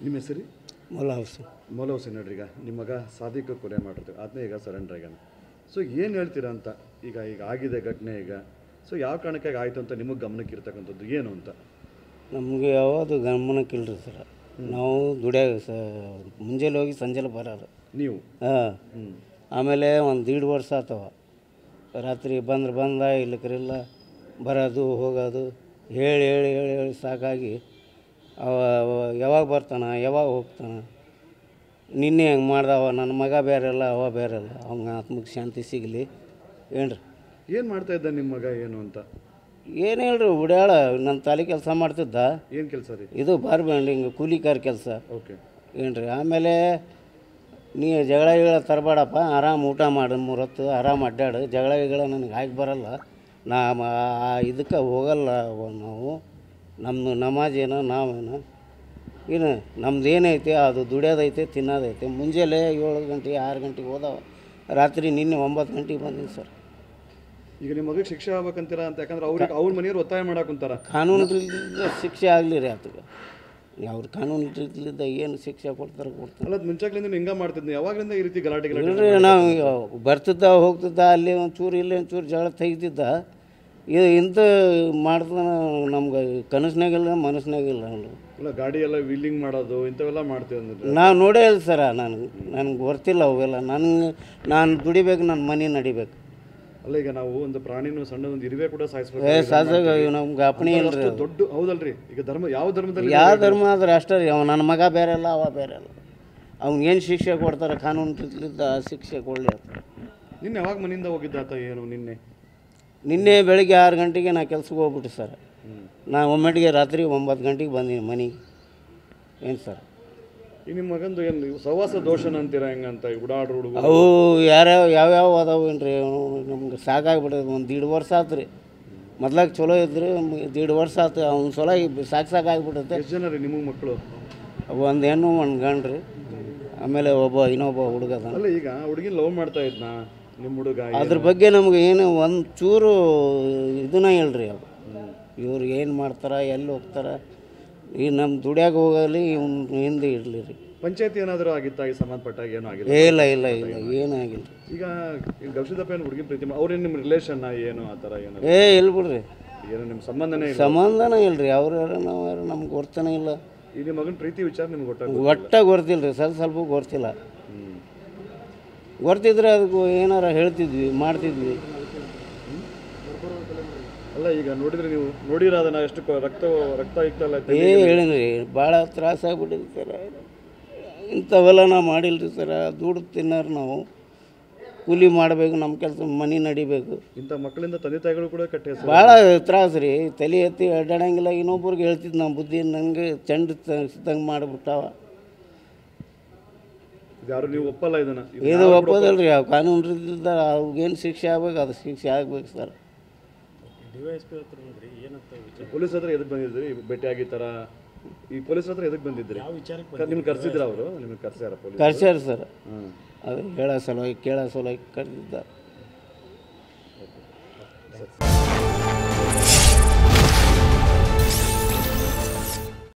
ನಿಮ್ಮ ಹೆಸರು? ಮೌಲಾ ಹುಸೇನ್. ಮೌಲಾ ಹುಸೇನ್ ನೋಡ್ರಿ, ಈಗ ನಿಮ್ಮ ಮಗ ಸಾದಿಕ್ ಕೊಲೆ ಮಾಡಿರ್ತೀವಿ, ಆತನೇ ಈಗ ಸರೆಂಡರ್ ಆಗ್ಯಾನ. ಸೊ ಏನು ಹೇಳ್ತೀರಾ ಅಂತ ಈಗ ಆಗಿದೆ ಘಟನೆ ಈಗ. ಸೊ ಯಾವ ಕಾರಣಕ್ಕಾಗಿ ಆಯಿತು ಅಂತ ನಿಮಗೆ ಗಮನಕ್ಕೆ ಇರ್ತಕ್ಕಂಥದ್ದು ಏನು ಅಂತ? ನಮಗೆ ಯಾವುದು ಗಮನಕ್ಕಿಲ್ಲ ರೀ ಸರ್. ನಾವು ದುಡಿಯಾಗ ಮುಂಜಾನೆ ಹೋಗಿ ಸಂಜೆಲೆ ಬರೋರು ನೀವು. ಹಾಂ. ಆಮೇಲೆ ಒಂದು 1.5 ವರ್ಷ ಆತವ. ರಾತ್ರಿ ಬಂದ ಇಲ್ಲಕ್ರಿಲ್ಲ ಬರೋದು ಹೋಗೋದು ಹೇಳಿ ಹೇಳಿ ಹೇಳಿ ಹೇಳಿ ಸಾಕಾಗಿ ಅವ ಯಾವಾಗ ಬರ್ತಾನೆ ಯಾವಾಗ ಹೋಗ್ತಾನೆ. ನಿನ್ನೆ ಹೆಂಗೆ ಮಾಡ್ದವ, ನನ್ನ ಮಗ ಬೇರೆ ಅಲ್ಲ ಅವ ಬೇರೆ ಅಲ್ಲ, ಅವ್ನ ಆತ್ಮಕ್ಕೆ ಶಾಂತಿ ಸಿಗಲಿ ಏನ್ರಿ. ಏನು ಮಾಡ್ತಾ ಇದ್ದ ನಿಮ್ಮ ಮಗ ಏನು ಅಂತ? ಏನು ಹೇಳ್ರಿ, ಉಡ್ಯಾಳ ನನ್ನ ತಾಲಿ ಕೆಲಸ ಮಾಡ್ತಿದ್ದ. ಏನು ಕೆಲಸ ರೀ? ಇದು ಬಾರ್ ಬ್ಯಾಂಡಿಂಗ್ ಕೂಲಿಕಾರ್ ಕೆಲಸ. ಓಕೆ. ಏನ್ರಿ. ಆಮೇಲೆ ನೀ ಜಗಳ ತರಬೇಡಪ್ಪ, ಆರಾಮ್ ಊಟ ಮಾಡು, 3 ಹೊತ್ತು ಆರಾಮ್ ಅಡ್ಡಾಡು, ಜಗಳ ನನಗೆ ಹಾಕಿ ಬರಲ್ಲ, ನಾ ಇದಕ್ಕೆ ಹೋಗಲ್ಲ ನಾವು, ನಮ್ಮದು ನಮಾಜೇನೋ ನಾವೇನೋ ಏನು ನಮ್ದು ಏನೈತೆ ಅದು ದುಡಿಯೋದೈತೆ ತಿನ್ನೋದೈತೆ. ಮುಂಜಾನೆ 7 ಗಂಟೆ 6 ಗಂಟೆಗೆ ಹೋದವ, ರಾತ್ರಿ ನಿನ್ನೆ 9 ಗಂಟೆಗೆ ಬಂದೀನಿ ಸರ್. ಈಗ ನಿಮ್ಮ ಮಗಗೆ ಶಿಕ್ಷೆ ಆಗ್ಬೇಕಂತೀರ ಅಂತ? ಯಾಕಂದ್ರೆ ಅವ್ರ ಮನೆಯವ್ರು ಒತ್ತಾಯ ಮಾಡಾಕುಂತಾರ. ಕಾನೂನು ಶಿಕ್ಷೆ ಆಗಲಿ ರೀ ಆತಗೆ. ಅವ್ರು ಕಾನೂನು ರೀತಿಲಿದ್ದ ಏನು ಶಿಕ್ಷೆ ಕೊಡ್ತಾರೆ. ಅಲ್ಲ, ಮುಂಚಾಗ್ಲಿಂದ ಹಿಂಗೆ ಮಾಡ್ತಿದ್ದೆ, ಯಾವಾಗಲಿಂದ ಈ ರೀತಿ ಗಲಾಟೆ ಇಲ್ರಿ, ನಾವು ಬರ್ತಿದ್ದ ಹೋಗ್ತಿದ್ದ, ಅಲ್ಲಿ ಒಂಚೂರು ಇಲ್ಲಿ ಒಂಚೂರು ಜಗಳ ತೆಗಿತಿದ್ದ. ಇದು ಇಂಥ ಮಾಡ್ತಾನ ನಮ್ಗೆ ಕನಸ್ನಾಗಿಲ್ಲ ಮನಸ್ನಾಗಿಲ್ಲ. ಅಲ್ಲ, ಗಾಡಿ ಎಲ್ಲ ವೀಲಿಂಗ್ ಮಾಡೋದು ಇಂಥವೆಲ್ಲ ಮಾಡ್ತೀವಿ ನಾವು ನೋಡೇ ಇಲ್ಲ ಸರ. ನನಗೆ ಗೊತ್ತಿಲ್ಲ ಅವೆಲ್ಲ. ನಾನು ದುಡಿಬೇಕು, ನನ್ನ ಮನೆ ನಡಿಬೇಕು. ಅಲ್ಲ, ಈಗ ನಾವು ಒಂದು ಪ್ರಾಣಿನೂ ಸಣ್ಣ ಒಂದು ಇರುವೆ ಕೂಡ ಸಾಯಿಸ್ಬೇಕು. ನಮ್ಗೆ ಅಪ್ಪಣೆ ಇಲ್ರಿ. ದೊಡ್ಡ ಹೌದಲ್ರಿ. ಈಗ ಧರ್ಮ ಯಾವ ಧರ್ಮದಲ್ಲಿ ಆದ್ರೆ ಅಷ್ಟೇ ರೀ. ಅವ ನನ್ನ ಮಗ ಬೇರೆ ಅಲ್ಲ ಅವ ಬೇರೆ ಅಲ್ಲ. ಅವ್ನಿಗೇನು ಶಿಕ್ಷೆ ಕೊಡ್ತಾರೆ ಕಾನೂನು ರೀತಿಲಿದ್ದ ಶಿಕ್ಷೆ ಕೊಡಲಿ ಅಂತ. ನಿನ್ನೆ ಯಾವಾಗ ಮನೆಯಿಂದ ಹೋಗಿದ್ದಾತ ಏನು? ನಿನ್ನೆ ಬೆಳಿಗ್ಗೆ 6 ಗಂಟೆಗೆ ನಾ ಕೆಲ್ಸಕ್ಕೆ ಹೋಗ್ಬಿಟ್ಟು ಸರ್. ನಾನು ಒಮ್ಮೆಟ್ಟಿಗೆ ರಾತ್ರಿ 9 ಗಂಟೆಗೆ ಬಂದೀನಿ ಮನೆಗೆ. ಏನು ಸರ್? ಈಗ ನಿಮ್ಮ ಮಗಂದು ಏನು ಸಹವಾಸ ದೋಷನ ಅಂತೀರ ಹೆಂಗಂತ? ಉಡಾಡ್ರು ಹುಡುಗ ಅವು ಯಾವ್ಯಾವ ಅದಾವು ಏನ್ರಿ, ನಮ್ಗೆ ಸಾಕಾಗ್ಬಿಟ್ಟದ. ಒಂದು 1.5 ವರ್ಷ ಆತು ರೀ. ಮೊದ್ಲಾಗ ಚಲೋ ಇದ್ರಿ, 1.5 ವರ್ಷ ಆತು. ಅವ್ನು ಚಲೋ ಸಾಕಾಗ್ಬಿಟ್ಟೈತೆ. ಎಷ್ಟು ಜನ ರೀ ನಿಮಗೆ ಮಕ್ಕಳು? ಒಂದು ಹೆಣ್ಣು ಒಂದು ಗಂಡು ರೀ. ಆಮೇಲೆ ಇನ್ನೊಬ್ಬ ಹುಡುಗ ಅದ. ಅಲ್ಲ, ಈಗ ಹುಡುಗಿನ ಲವ್ ಮಾಡ್ತಾ ಇದ್ನಾ ನಿಮ್ಮ ಹುಡುಗ? ಅದ್ರ ಬಗ್ಗೆ ನಮ್ಗೆ ಏನು ಒಂದು ಚೂರು ಇದನ್ನ ಹೇಳ್ರಿ. ಅವು ಇವ್ರು ಏನು ಮಾಡ್ತಾರೆ, ಎಲ್ಲಿ ಹೋಗ್ತಾರೆ, ಈ ನಮ್ಮ ದುಡ್ಯಾಗ ಹೋಗಲಿ ಇವ್ನು ಹಿಂದೆ ಇರಲಿ ರೀ. ಪಂಚಾಯತಿ ಏನಾದರೂ ಆಗಿತ್ತಾ ಈ ಸಂಬಂಧಪಟ್ಟಾಗ? ಏನೂ ಆಗಿಲ್ಲ. ಇಲ್ಲ ಏನೂ ಆಗಿಲ್ಲ. ಈಗ ಗವಿಸಿದ್ದಪ್ಪ ಏನು ಹುಡುಗಿ ಪ್ರೀತಿ ಅವ್ರೇನು ನಿಮ್ಮ ರಿಲೇಷನ್ನ ಏನು ಆ ಥರ ಏನು? ಇಲ್ಲ ಬಿಡ್ರಿ, ಏನು ನಿಮ್ಮ ಸಂಬಂಧನೇ ಇಲ್ಲ ರೀ. ಅವ್ರು ಯಾರು ನಾವು ಯಾರು ನಮ್ಗೆ ಗೊತ್ತನೇ ಇಲ್ಲ. ಈ ನಿಮ್ಮ ಮಗನ ಪ್ರೀತಿ ವಿಚಾರ ನಿಮ್ಗೆ ಒಟ್ಟ ಗೊತ್ತಿಲ್ಲ ರೀ. ಸ್ವಲ್ಪ ಗೊತ್ತಿಲ್ಲ. ಗೊತ್ತಿದ್ರೆ ಅದಕ್ಕೆ ಏನಾರ ಹೇಳ್ತಿದ್ವಿ, ಮಾಡ್ತಿದ್ವಿ. ಅಲ್ಲ, ಈಗ ನೋಡಿದ್ರೆ ನೀವು ನೋಡಿರ ಅದನ್ನ ಎಷ್ಟು ರಕ್ತ ಇತ್ತಲ್ಲ? ಹೇಳಿದ್ರಿ, ಭಾಳ ತ್ರಾಸಾಗ್ಬಿಟ್ಟಿದೆ ಸರ. ಇಂಥವೆಲ್ಲ ನಾವು ಮಾಡಿಲ್ರಿ ಸರ. ದುಡ್ಡು ತಿನ್ನೋರು ನಾವು, ಕೂಲಿ ಮಾಡಬೇಕು, ನಮ್ಮ ಕೆಲಸ ಮನೆ ನಡಿಬೇಕು. ಇಂಥ ಮಕ್ಕಳಿಂದ ತಂದೆ ತಾಯಿಗಳು ಕೂಡ ಕಟ್ಟೆ ಭಾಳ ತ್ರಾಸು ರೀ. ತಲೆ ಎತ್ತಿ ಅಡ್ಡಾಡಂಗಿಲ್ಲ. ಇನ್ನೊಬ್ರಿಗೆ ಹೇಳ್ತಿದ್ದು ನಮ್ಮ ಬುದ್ಧಿ ನನಗೆ ಚೆಂಡು ಸಿದ್ದಂಗೆ ಮಾಡಿಬಿಟ್ಟಾವ. ಯಾರು ನೀವು ಒಪ್ಪಲ್ಲ ಇದನ್ನ? ಇದು ಒಪ್ಪೋದಲ್ರಿ. ಅವು ಕಾನೂನು ರೀತಿಯಿಂದ ಅವ್ಗೇನು ಶಿಕ್ಷೆ ಆಗ್ಬೇಕು ಅದು ಶಿಕ್ಷೆ ಆಗ್ಬೇಕು ಸರ್. ಪೊಲೀಸ್ ಹತ್ರ ಎದಕ್ಕೆ ಬಂದಿದ್ರಿ? ಭೇಟಿ ಆಗಿತ್ತಾರ? ಈ ಪೊಲೀಸ್ ಹತ್ರ ಎದಕ್ಕೆ ಬಂದಿದ್ರಿ? ನಿಮ್ಗೆ ಕರ್ಸಿದ್ರ ಅವರು? ನಿಮ್ಗೆ ಕರ್ಸ್ಯಾರ ಸರ್. ಅದು ಹೇಳೋ ಸಲುವಾಗಿ ಕೇಳೋ ಸಲುವಾಗಿ ಕರೆದಿದ್ದಾರೆ.